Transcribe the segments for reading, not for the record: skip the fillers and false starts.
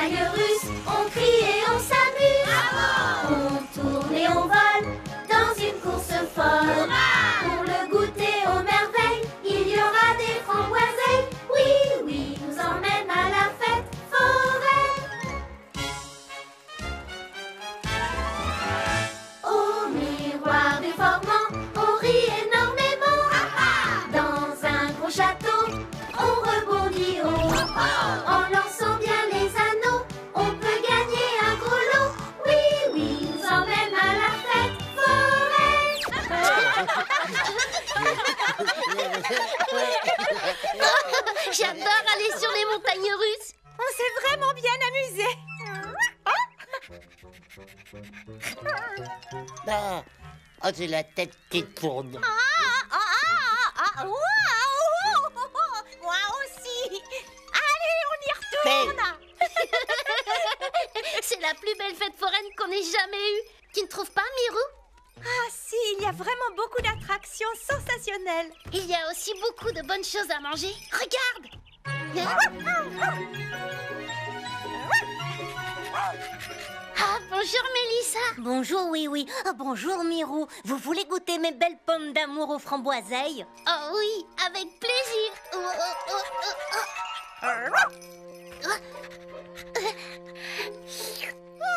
montagnes russes, on crie et on s'amuse. On tourne et on vole dans une course folle. Pour le goûter aux merveilles, il y aura des framboiseilles. Oui, oui, nous emmène à la fête foraine. Au miroir du formant, on rit énormément. Dans un gros château, on rebondit haut. En lançant bien les anneaux, on peut gagner un gros lot. Oui, oui, nous emmène à la fête foraine. J'adore aller sur les montagnes russes. On s'est vraiment bien amusé. Oh, j'ai la tête qui tourne. Waouh! Moi aussi. Allez, on y retourne. C'est la plus belle fête foraine qu'on ait jamais eue. Tu ne trouves pas, Mirou? Ah si, il y a vraiment beaucoup d'attractions sensationnelles. Il y a aussi beaucoup de bonnes choses à manger. Regarde! Ah, bonjour Mélissa. Bonjour, oui. Bonjour, Mirou. Vous voulez goûter mes belles pommes d'amour aux framboiseilles? Oh oui, avec plaisir.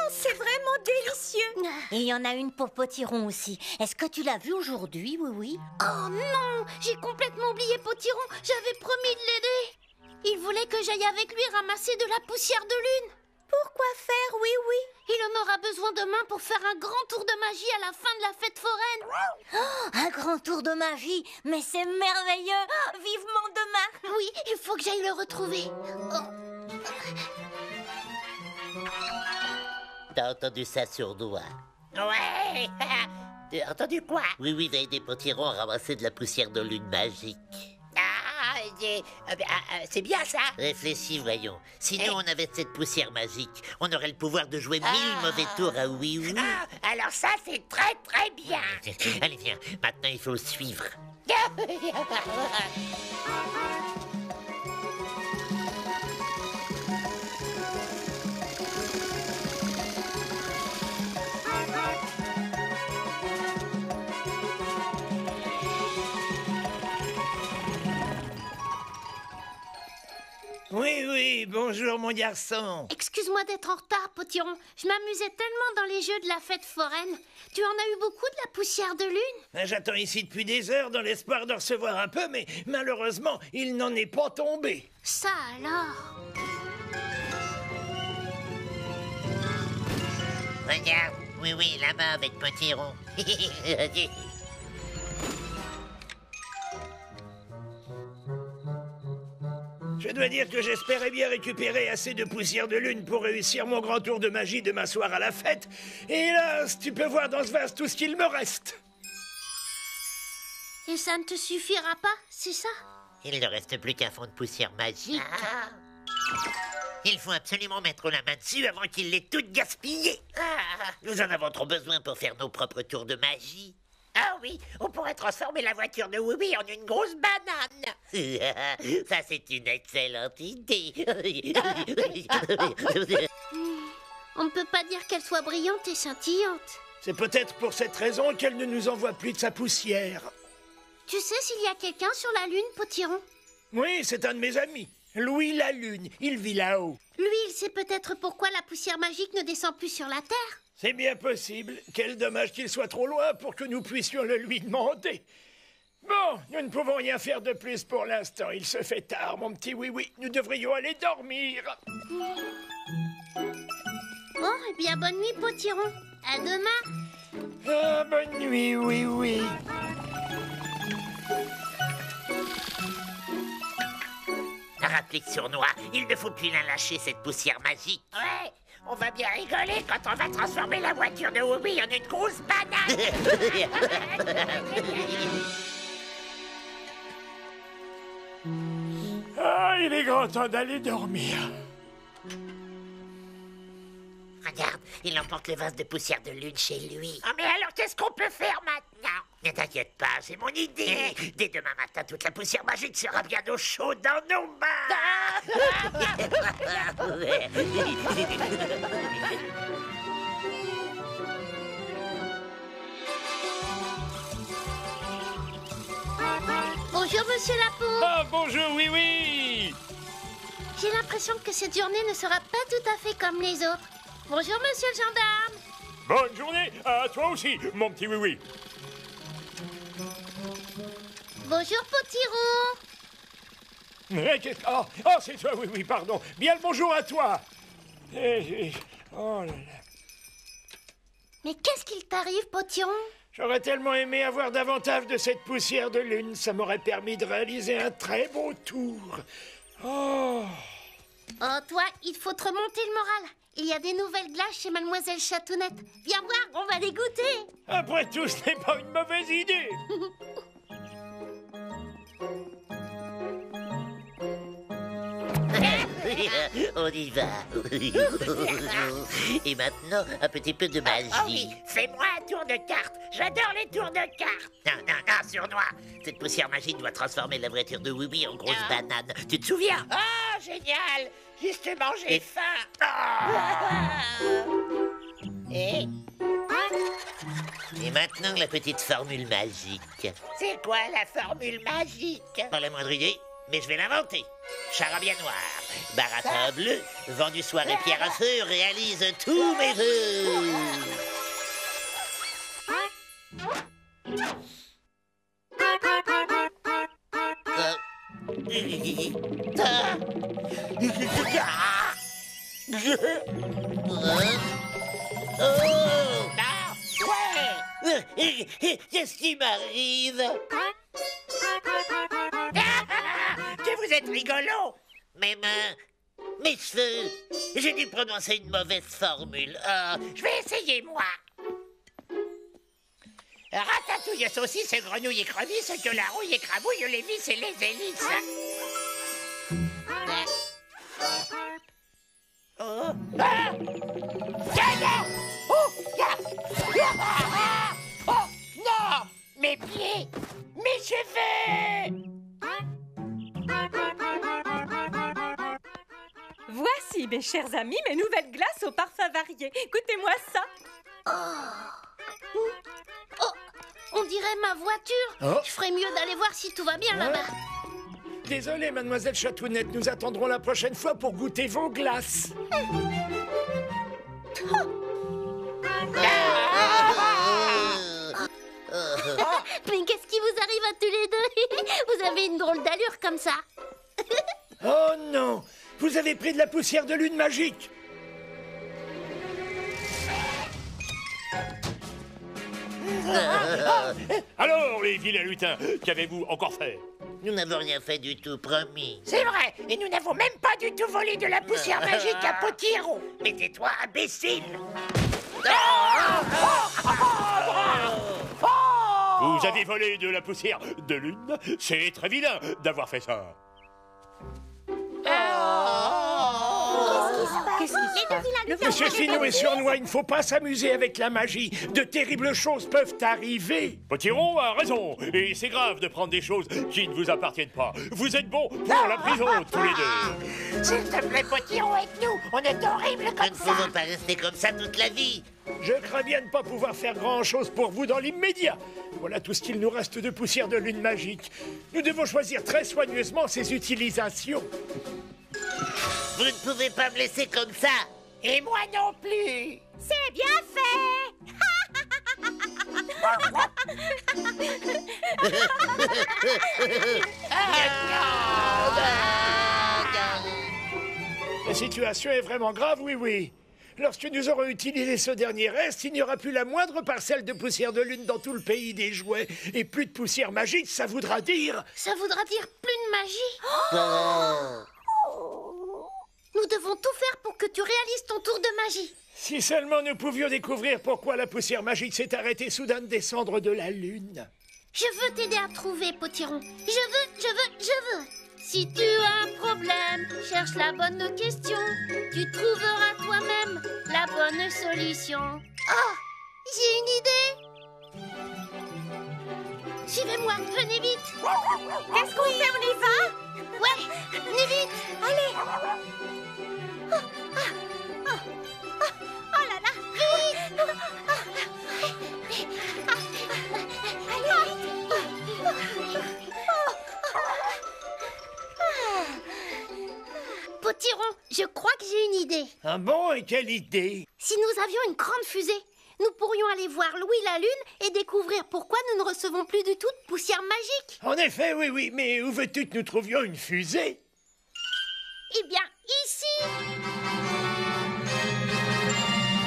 C'est vraiment délicieux. Et il y en a une pour Potiron aussi. Est-ce que tu l'as vue aujourd'hui, oui? Oh non, j'ai complètement oublié Potiron. J'avais promis de l'aider. Il voulait que j'aille avec lui ramasser de la poussière de lune. Pourquoi faire, oui? Il en aura besoin demain pour faire un grand tour de magie à la fin de la fête foraine. Oh, un grand tour de magie. Mais c'est merveilleux. Vivement demain. Oui, il faut que j'aille le retrouver. T'as entendu ça sur doigt? Ouais. T'as entendu quoi? Oui, va aider Potiron à ramasser de la poussière de lune magique. C'est bien ça. Réfléchis, voyons. Si nous, on avait cette poussière magique, on aurait le pouvoir de jouer 1000 mauvais tours à oui. Alors ça, c'est très très bien. Allez, viens. Maintenant, il faut le suivre. Oui, bonjour mon garçon. Excuse-moi d'être en retard, Potiron. Je m'amusais tellement dans les jeux de la fête foraine. Tu en as eu beaucoup de la poussière de lune? J'attends ici depuis des heures dans l'espoir de recevoir un peu, mais malheureusement, il n'en est pas tombé. Ça alors? Regarde. Oui, là-bas avec Potiron. Je dois dire que j'espérais bien récupérer assez de poussière de lune pour réussir mon grand tour de magie demain soir à la fête. Et hélas, tu peux voir dans ce vase tout ce qu'il me reste. Et ça ne te suffira pas, c'est ça? Il ne reste plus qu'un fond de poussière magique. Il faut absolument mettre la main dessus avant qu'il l'ait toute gaspillée. Nous en avons trop besoin pour faire nos propres tours de magie. Ah oui, on pourrait transformer la voiture de Oui en une grosse banane. Ça, c'est une excellente idée. On ne peut pas dire qu'elle soit brillante et scintillante. C'est peut-être pour cette raison qu'elle ne nous envoie plus de sa poussière. Tu sais s'il y a quelqu'un sur la lune, Potiron? Oui, c'est un de mes amis. Louis la Lune, il vit là-haut. Lui, il sait peut-être pourquoi la poussière magique ne descend plus sur la Terre. C'est bien possible. Quel dommage qu'il soit trop loin pour que nous puissions le lui demander. Bon, nous ne pouvons rien faire de plus pour l'instant. Il se fait tard, mon petit oui. Nous devrions aller dormir. Bon, eh bien, bonne nuit, Potiron. À demain. Ah, bonne nuit, oui. Rapplique sournois, il ne faut plus la lâcher, cette poussière magique. Ouais, on va bien rigoler quand on va transformer la voiture de Oui en une grosse banane. Ah, il est grand temps d'aller dormir. Regarde, il emporte le vase de poussière de lune chez lui. Oh, mais alors qu'est-ce qu'on peut faire maintenant? Ne t'inquiète pas, c'est mon idée. Dès demain matin, toute la poussière magique sera bien au chaud dans nos mains. Bonjour, monsieur Lapou. Ah, bonjour, oui, oui. J'ai l'impression que cette journée ne sera pas tout à fait comme les autres. Bonjour, monsieur le gendarme. Bonne journée à toi aussi, mon petit oui-oui. Bonjour, Potiron. Oh, c'est toi, oui, pardon. Bien le bonjour à toi. Oh là là. Mais qu'est-ce qu'il t'arrive, Potiron? J'aurais tellement aimé avoir davantage de cette poussière de lune. Ça m'aurait permis de réaliser un très beau tour. Oh, toi, il faut te remonter le moral. Il y a des nouvelles glaces chez Mademoiselle Chatounette. Viens voir, on va les goûter. après tout, ce n'est pas une mauvaise idée. On y va. Et maintenant, un petit peu de magie. Oh oui, fais-moi un tour de cartes. J'adore les tours de cartes. Non, sournois. Cette poussière magique doit transformer la voiture de Woubi en grosse banane. Tu te souviens? Oh, génial. Justement, j'ai faim. Et maintenant, la petite formule magique. c'est quoi la formule magique? Pas la moindre idée, mais je vais l'inventer. Charabia noir, baratin bleu, vent du soir et pierre à feu réalise tous mes vœux. Oh! Ouais. Qu'est-ce qui m'arrive? Que vous êtes rigolo. Mes mains, mes cheveux. J'ai dû prononcer une mauvaise formule. Ah, Je vais essayer, moi. Ratatouille, saucisse, grenouille, écrevisse, que la rouille, écrabouille, les vis et les hélices. Oh. Ah. Tiens, oh. Oh, non. Mes pieds. Mes cheveux. Voici, mes chers amis, mes nouvelles glaces aux parfums variés. Goûtez-moi ça. Oh, on dirait ma voiture. Oh. Je ferais mieux d'aller voir si tout va bien là-bas. Désolé, mademoiselle Chatounette, nous attendrons la prochaine fois pour goûter vos glaces. Mais qu'est-ce qui vous arrive à tous les deux? Vous avez une drôle d'allure comme ça. Oh non, vous avez pris de la poussière de lune magique. Alors, les vilains lutins, qu'avez-vous encore fait? nous n'avons rien fait du tout, promis. C'est vrai, et nous n'avons même pas du tout volé de la poussière magique à Potiron. Mais tais-toi, imbécile! Vous avez volé de la poussière de lune? C'est très vilain d'avoir fait ça. Qu'est-ce qui se passe? Monsieur Finot et Surnois, il ne faut pas s'amuser avec la magie. De terribles choses peuvent arriver. Potiron a raison, et c'est grave de prendre des choses qui ne vous appartiennent pas. Vous êtes bons pour la prison, tous les deux. S'il te plaît, Potiron, aide-nous. On est horrible Nous comme ne ça. pouvons pas rester comme ça toute la vie. Je crains bien ne pas pouvoir faire grand-chose pour vous dans l'immédiat. Voilà tout ce qu'il nous reste de poussière de lune magique. Nous devons choisir très soigneusement ses utilisations. Vous ne pouvez pas me laisser comme ça. Et moi non plus. C'est bien fait. La situation est vraiment grave, oui, oui. Lorsque nous aurons utilisé ce dernier reste, il n'y aura plus la moindre parcelle de poussière de lune dans tout le pays des jouets. Et plus de poussière magique, ça voudra dire... Ça voudra dire plus de magie. Nous devons tout faire pour que tu réalises ton tour de magie. Si seulement nous pouvions découvrir pourquoi la poussière magique s'est arrêtée soudain de descendre de la lune. Je veux t'aider à trouver, Potiron. Je veux. Si tu as un problème, cherche la bonne question. Tu trouveras toi-même la bonne solution. Oh, j'ai une idée. Suivez-moi, venez vite. Qu'est-ce qu'on fait? On y va? Ouais, venez vite. Allez. Oh là là! Potiron, je crois que j'ai une idée. Ah bon, et quelle idée? Si nous avions une grande fusée, nous pourrions aller voir Louis la Lune et découvrir pourquoi nous ne recevons plus du tout de poussière magique. En effet, oui, oui, mais où veux-tu que nous trouvions une fusée? Eh bien, ici.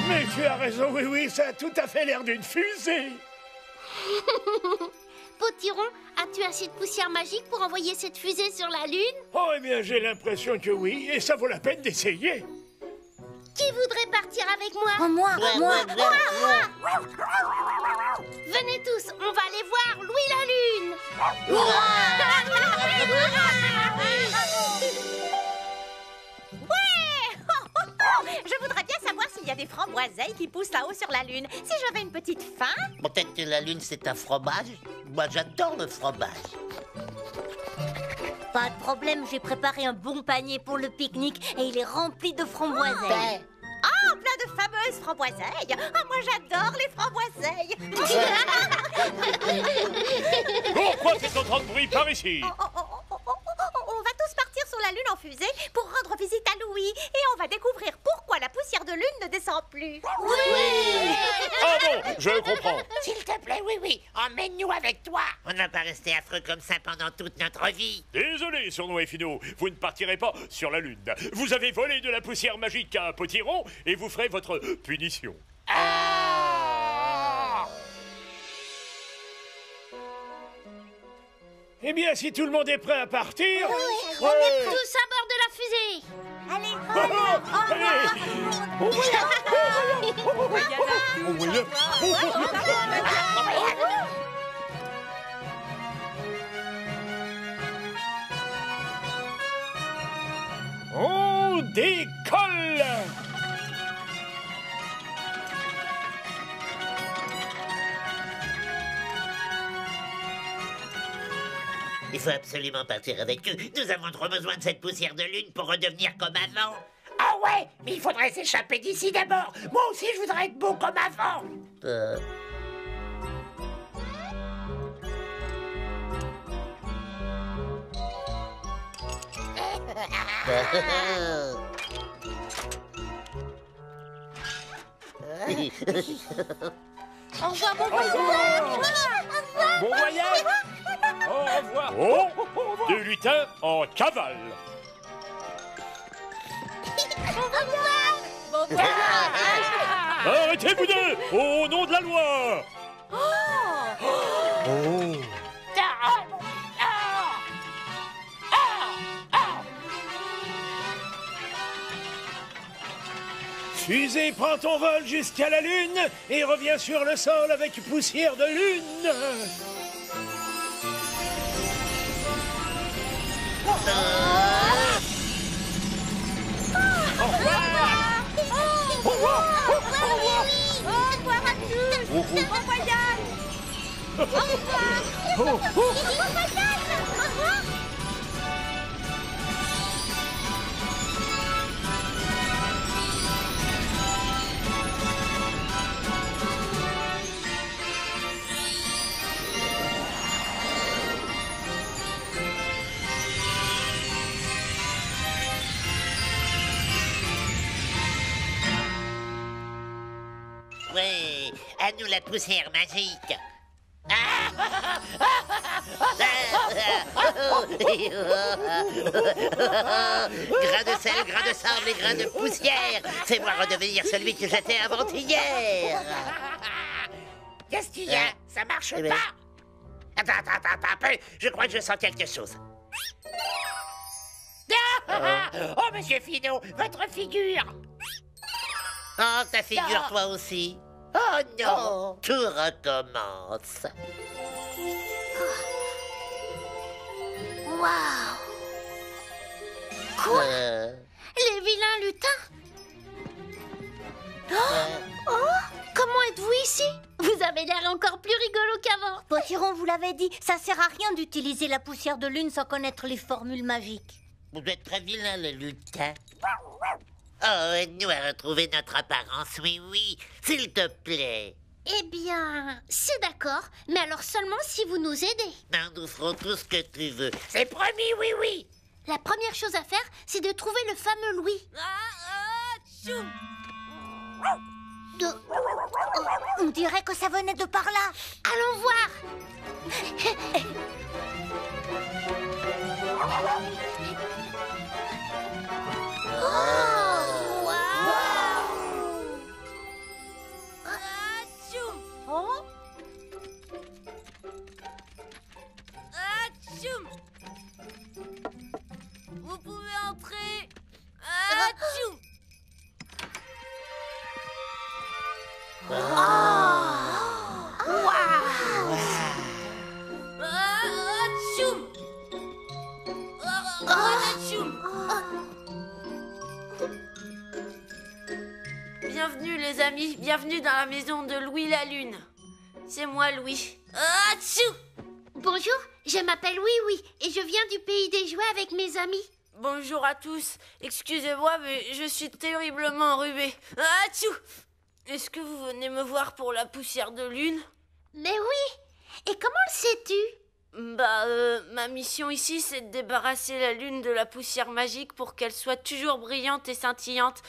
Mais tu as raison, oui, oui, ça a tout à fait l'air d'une fusée. Potiron, as-tu assez de poussière magique pour envoyer cette fusée sur la Lune? Oh, eh bien, j'ai l'impression que oui, et ça vaut la peine d'essayer. Qui voudrait partir avec moi? Oh, moi. Venez tous, on va aller voir Louis la Lune. Je voudrais bien savoir s'il y a des framboiseilles qui poussent là-haut sur la Lune. Si j'avais une petite faim... Peut-être que la Lune, c'est un fromage. Moi, j'adore le fromage. Pas de problème, j'ai préparé un bon panier pour le pique-nique et il est rempli de framboiseilles. Oh, plein de fameuses framboiseilles. Ah, moi j'adore les framboiseilles. Pourquoi faites autant de bruit par ici? On va tous partir sur la Lune en fusée pour rendre visite à Louis. Et on va découvrir pourquoi la poussière de Lune ne descend plus. Ah bon, je comprends. S'il te plaît, oui, oui, emmène-nous avec toi. On ne va pas rester affreux comme ça pendant toute notre vie. Désolé, Sournois et Finot, vous ne partirez pas sur la Lune. Vous avez volé de la poussière magique à un Potiron et vous ferez votre punition. Eh bien, si tout le monde est prêt à partir... On est tous à bord de la fusée. On décolle! Il faut absolument partir avec eux. Nous avons trop besoin de cette poussière de Lune pour redevenir comme avant. Ah ouais, mais il faudrait s'échapper d'ici d'abord. Moi aussi, je voudrais être beau comme avant. Au revoir, bon voyage. Bon voyage! Au revoir! Oh, deux lutins en cavale. Arrêtez, vous deux, au nom de la loi. Fusée, prends ton vol jusqu'à la Lune et reviens sur le sol avec poussière de Lune. Au revoir à tous. Bon voyage. Au revoir. Bon voyage. Au revoir. Ouais, à nous la poussière magique. Grain de sel, grain de sable et grain de poussière. Fais-moi redevenir celui que j'étais avant-hier. Qu'est-ce qu'il y a? Ça marche Eh ben. pas. Attends un peu. Je crois que je sens quelque chose. Oh, monsieur Finot, votre figure. Oh, ta figure toi aussi. Oh non, tout recommence. Waouh! Quoi? Les vilains lutins? Comment êtes-vous ici? Vous avez l'air encore plus rigolo qu'avant. Potiron vous l'avait dit, ça sert à rien d'utiliser la poussière de Lune sans connaître les formules magiques. Vous êtes très vilain, les lutins. Oh, aide-nous à retrouver notre apparence, oui, s'il te plaît. Eh bien, c'est d'accord, mais alors seulement si vous nous aidez. Non, nous ferons tout ce que tu veux. C'est promis, oui. La première chose à faire, c'est de trouver le fameux Louis. On dirait que ça venait de par là. Allons voir. Vous pouvez entrer. Bienvenue les amis, bienvenue dans la maison de Louis la Lune. C'est moi Louis. Bonjour, je m'appelle Oui et je viens du pays des jouets avec mes amis. Bonjour à tous. Excusez-moi, mais je suis terriblement enrhumé. Est-ce que vous venez me voir pour la poussière de lune? Mais oui. Et comment le sais-tu? Ma mission ici, c'est de débarrasser la lune de la poussière magique pour qu'elle soit toujours brillante et scintillante.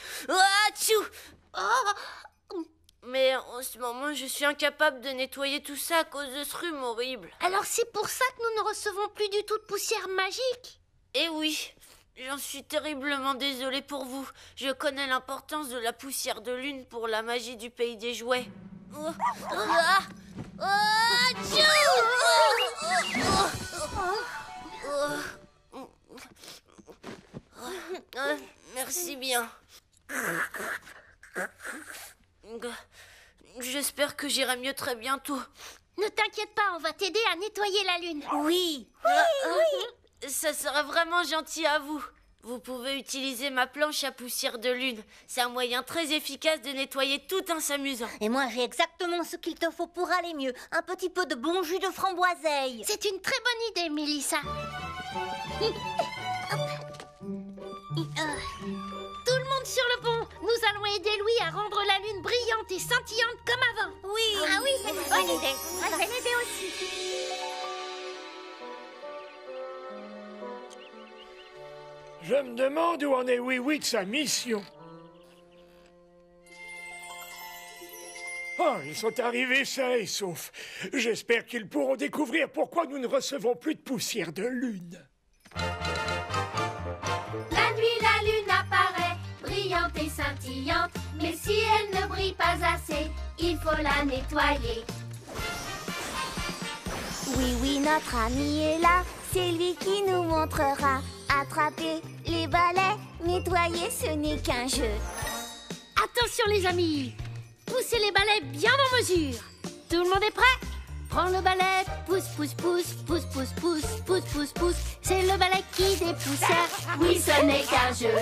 Mais en ce moment, je suis incapable de nettoyer tout ça à cause de ce rhume horrible. Alors c'est pour ça que nous ne recevons plus du tout de poussière magique? Eh oui, j'en suis terriblement désolée pour vous. Je connais l'importance de la poussière de lune pour la magie du pays des jouets. Merci bien. J'espère que j'irai mieux très bientôt. Ne t'inquiète pas, on va t'aider à nettoyer la lune. Oui. Ça serait vraiment gentil à vous. Vous pouvez utiliser ma planche à poussière de lune. C'est un moyen très efficace de nettoyer tout en s'amusant. Et moi, j'ai exactement ce qu'il te faut pour aller mieux. Un petit peu de bon jus de framboiseille. C'est une très bonne idée, Mélissa. Tout le monde sur le pont. Nous allons aider Louis à rendre la lune brillante et scintillante comme avant. Oui. Ah oui, c'est une bonne idée. On va l'aider aussi. Je me demande où en est Oui de sa mission. Oh, ils sont arrivés sains et saufs. J'espère qu'ils pourront découvrir pourquoi nous ne recevons plus de poussière de lune. La nuit, la lune apparaît, brillante et scintillante. Mais si elle ne brille pas assez, il faut la nettoyer. Oui, notre ami est là. C'est lui qui nous montrera. Attraper les balais, nettoyer, ce n'est qu'un jeu. Attention les amis, poussez les balais bien en mesure. Tout le monde est prêt? Prends le balai, pousse, pousse, pousse, pousse, pousse, pousse, pousse, pousse, pousse. C'est le balai qui dépoussière. Oui, ce n'est qu'un jeu.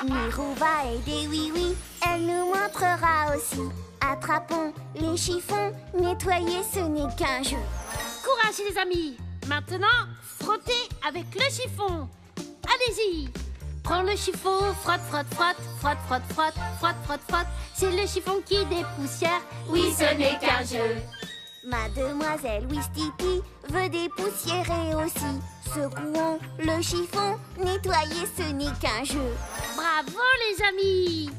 Mirou va aider Oui, elle nous montrera aussi. Attrapons les chiffons, nettoyer, ce n'est qu'un jeu. Courage les amis. Maintenant, frottez avec le chiffon. Allez-y. Prends le chiffon, frotte, frotte, frotte, frotte, frotte, frotte, frotte, frotte, frotte. C'est le chiffon qui dépoussière. Oui, ce n'est qu'un jeu. Mademoiselle Ouistiti veut dépoussiérer aussi. Secouons le chiffon, nettoyer, ce n'est qu'un jeu. Bravo les amis.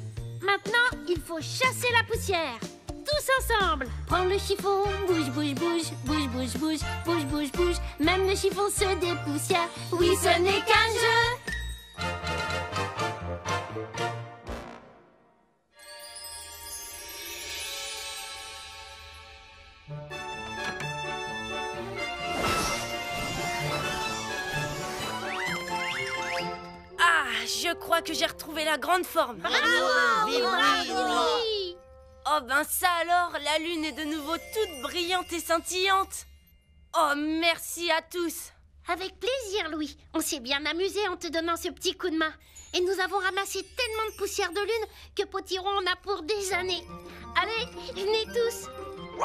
Maintenant, il faut chasser la poussière. Tous ensemble. Prends le chiffon, bouge, bouge, bouge, bouge, bouge, bouge, bouge, bouge, bouge. Même le chiffon se dépoussière. Oui, ce n'est qu'un jeu. Je crois que j'ai retrouvé la grande forme. Oui. Oh ben ça alors, la lune est de nouveau toute brillante et scintillante. Oh, merci à tous. Avec plaisir, Louis. On s'est bien amusé en te donnant ce petit coup de main. Et nous avons ramassé tellement de poussière de lune que Potiron en a pour des années. Allez, venez tous.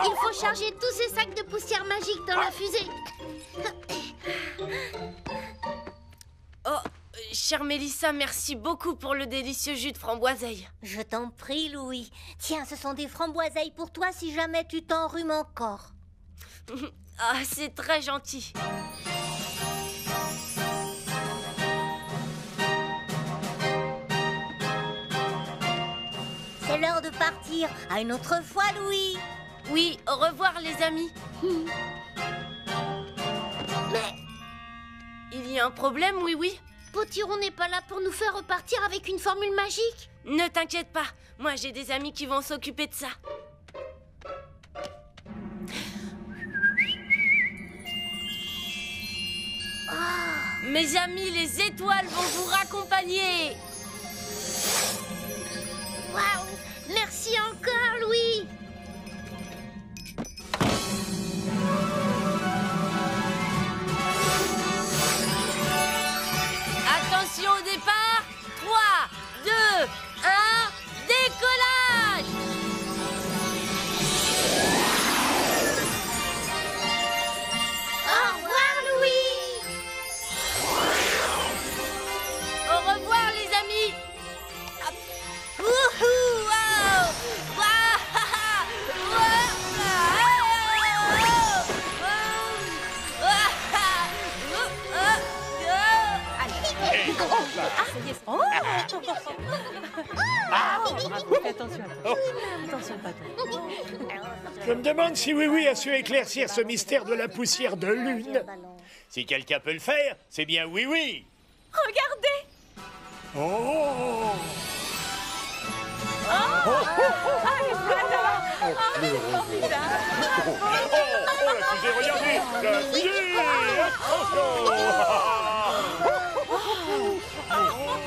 Il faut charger tous ces sacs de poussière magique dans la fusée. Oh, Chère Mélissa, merci beaucoup pour le délicieux jus de framboiseille. Je t'en prie, Louis. Tiens, ce sont des framboiseilles pour toi si jamais tu t'enrhumes encore. Ah, c'est très gentil. C'est l'heure de partir. À une autre fois, Louis. Oui, au revoir les amis. Mais il y a un problème, oui. Potiron n'est pas là pour nous faire repartir avec une formule magique. Ne t'inquiète pas, moi j'ai des amis qui vont s'occuper de ça. Mes amis, les étoiles vont vous raccompagner. Waouh! Merci encore, Louis. Attention au départ. 3, 2, 1, décollage! Au revoir, Louis. Au revoir les amis. Wouhou! Wow! Oh attention, patron. Je me demande si Oui a su éclaircir ce mystère de la poussière de lune. Si quelqu'un peut le faire, c'est bien Oui. Regardez. Oh! Oh, la fusée, regardez! La fusée!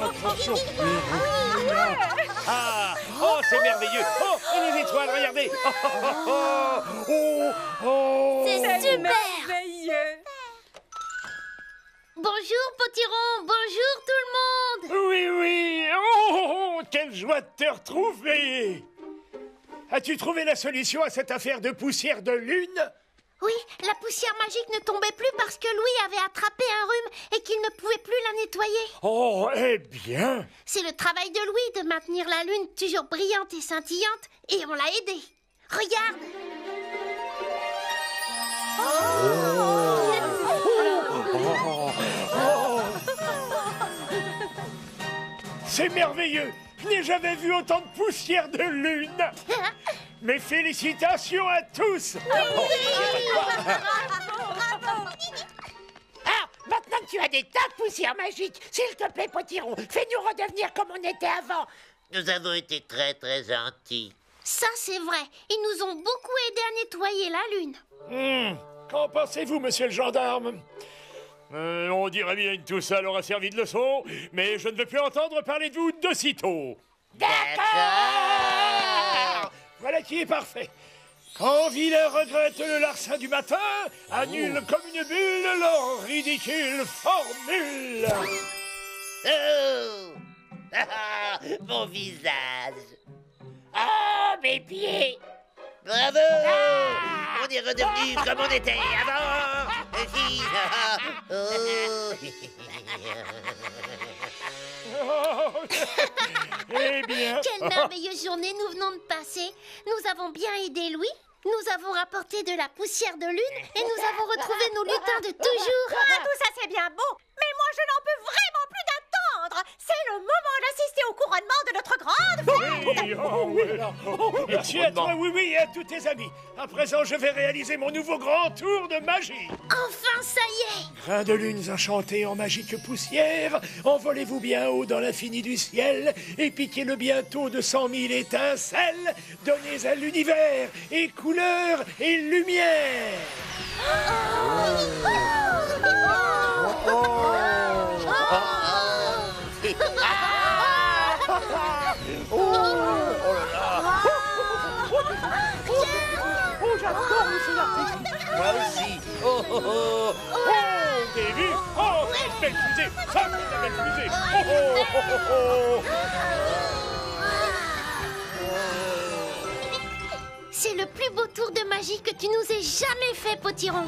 Attention! Ah! Oh, c'est merveilleux! Oh, et les étoiles, regardez! C'est super! Merveilleux. Bonjour, Potiron. Bonjour, tout le monde. Oui! Oh, quelle joie de te retrouver! As-tu trouvé la solution à cette affaire de poussière de lune? Oui, la poussière magique ne tombait plus parce que Louis avait attrapé un rhume et qu'il ne pouvait plus la nettoyer. Oh, eh bien! C'est le travail de Louis de maintenir la lune toujours brillante et scintillante et on l'a aidé. Regarde. C'est merveilleux! Je n'ai jamais vu autant de poussière de lune! Mes félicitations à tous! Ah, maintenant que tu as des tas de poussière magique, s'il te plaît, Potiron, fais-nous redevenir comme on était avant. Nous avons été très très gentils. Ça, c'est vrai. Ils nous ont beaucoup aidés à nettoyer la lune. Qu'en pensez-vous, monsieur le gendarme? On dirait bien que tout ça leur a servi de leçon, mais je ne veux plus entendre parler de vous de sitôt. D'accord! Voilà qui est parfait. Quand vilain regrette le larcin du matin, annule comme une bulle leur ridicule formule. Oh! Ah, mon visage! Oh, mes pieds! Bravo! On est redevenu comme on était avant! Oh. Eh bien... Quelle merveilleuse journée nous venons de passer. Nous avons bien aidé Louis. Nous avons rapporté de la poussière de lune et nous avons retrouvé nos lutins de toujours. Tout ça c'est bien beau, mais moi je n'en peux vraiment plus d'attendre. C'est le moment d'assister au couronnement de notre grande fête. Oui, oh, oui. Merci à toi, oui, et à tous tes amis. À présent, je vais réaliser mon nouveau grand tour de magie. Enfin, ça y est. Grains de lunes enchantés en magique poussière, envolez-vous bien haut dans l'infini du ciel et piquez-le bientôt de 100 000 étincelles. Donnez à l'univers et couleur et lumière. J'adore le feu d'artifice. Moi aussi. Oh, oh, oh. Oh, t'as vu? Oh, quelle belle fusée! Ça, c'est la belle fusée! Oh, oh, oh, oh, oh. C'est le plus beau tour de magie que tu nous aies jamais fait, Potiron.